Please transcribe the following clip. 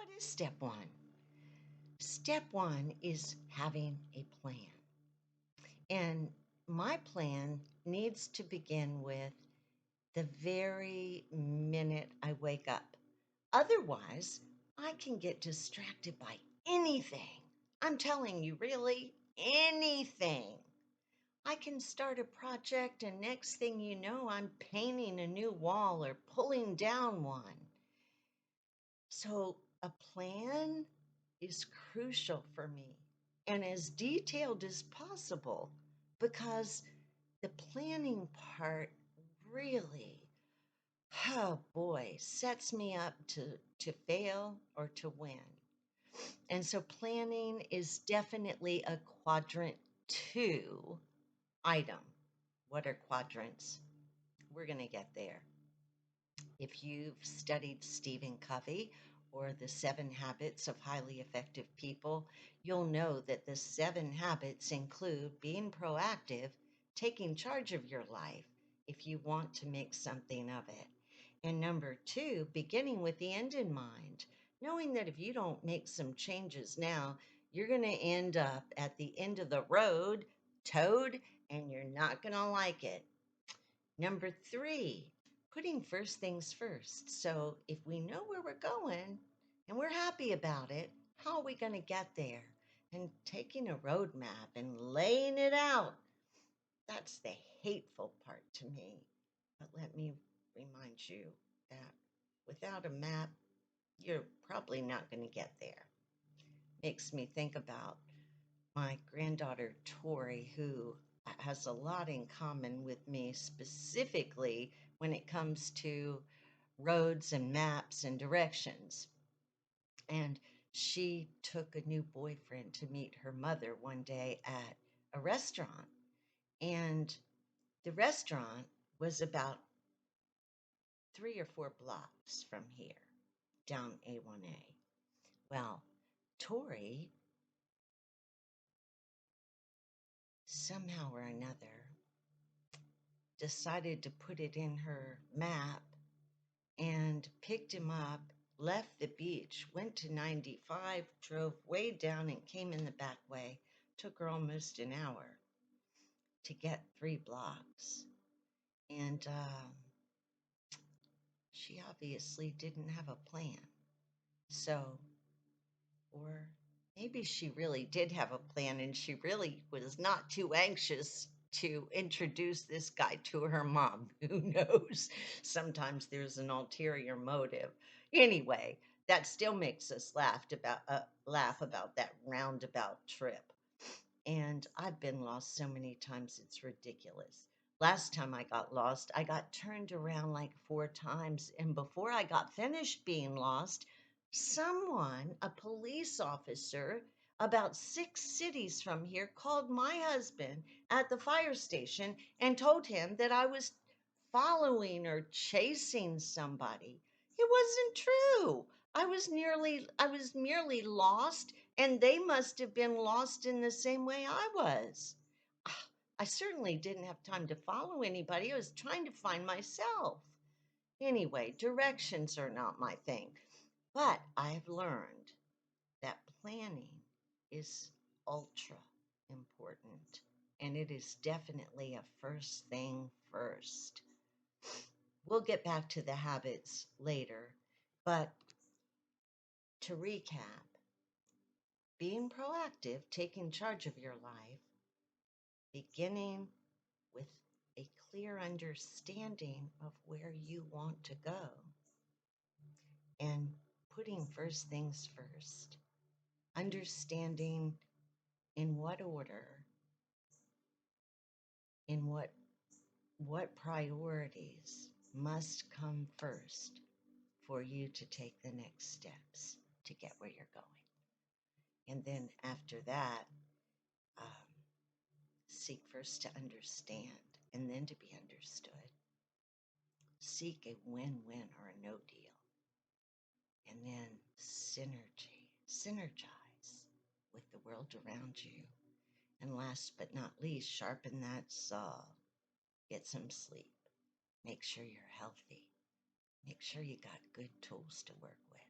what is step one? Step one is having a plan. And my plan needs to begin with the very minute I wake up. Otherwise, I can get distracted by anything. I'm telling you, really, anything. I can start a project, and next thing you know, I'm painting a new wall or pulling down one. So, a plan is crucial for me and as detailed as possible because the planning part really, oh boy, sets me up to fail or to win. And so planning is definitely a quadrant two item. What are quadrants? We're going to get there. If you've studied Stephen Covey or the 7 habits of highly effective people, you'll know that the 7 habits include being proactive, taking charge of your life if you want to make something of it. And number 2, beginning with the end in mind, knowing that if you don't make some changes now, you're going to end up at the end of the road, toad, and you're not going to like it. Number 3, putting first things first. So if we know where we're going and we're happy about it, how are we going to get there? And taking a roadmap and laying it out, that's the hateful part to me. But let me remind you that without a map, you're probably not going to get there. Makes me think about my granddaughter Tori, who has a lot in common with me, specifically when it comes to roads and maps and directions. And she took a new boyfriend to meet her mother one day at a restaurant. And the restaurant was about 3 or 4 blocks from here, down A1A. Well, Tori, somehow or another, decided to put it in her map and picked him up, left the beach, went to 95, drove way down and came in the back way. Took her almost an hour to get 3 blocks. And she obviously didn't have a plan. So, or maybe she really did have a plan and she really was not too anxious to introduce this guy to her mom. Who knows? Sometimes there's an ulterior motive. Anyway, that still makes us laugh about that roundabout trip. And I've been lost so many times, it's ridiculous. Last time I got lost, I got turned around like 4 times. And before I got finished being lost, someone, a police officer, about 6 cities from here, called my husband at the fire station and told him that I was following or chasing somebody. It wasn't true. I was merely lost, and they must have been lost in the same way I was. Ah, I certainly didn't have time to follow anybody. I was trying to find myself. Anyway, directions are not my thing, but I've learned that planning is ultra important, and it is definitely a first thing first. We'll get back to the habits later, but to recap, being proactive, taking charge of your life, beginning with a clear understanding of where you want to go, and putting first things first, understanding in what order, in what priorities must come first for you to take the next steps to get where you're going. And then after that, um, seek first to understand and then to be understood. Seek a win-win or a no deal. And then synergize with the world around you. And last but not least, sharpen that saw. Get some sleep. Make sure you're healthy. Make sure you got good tools to work with.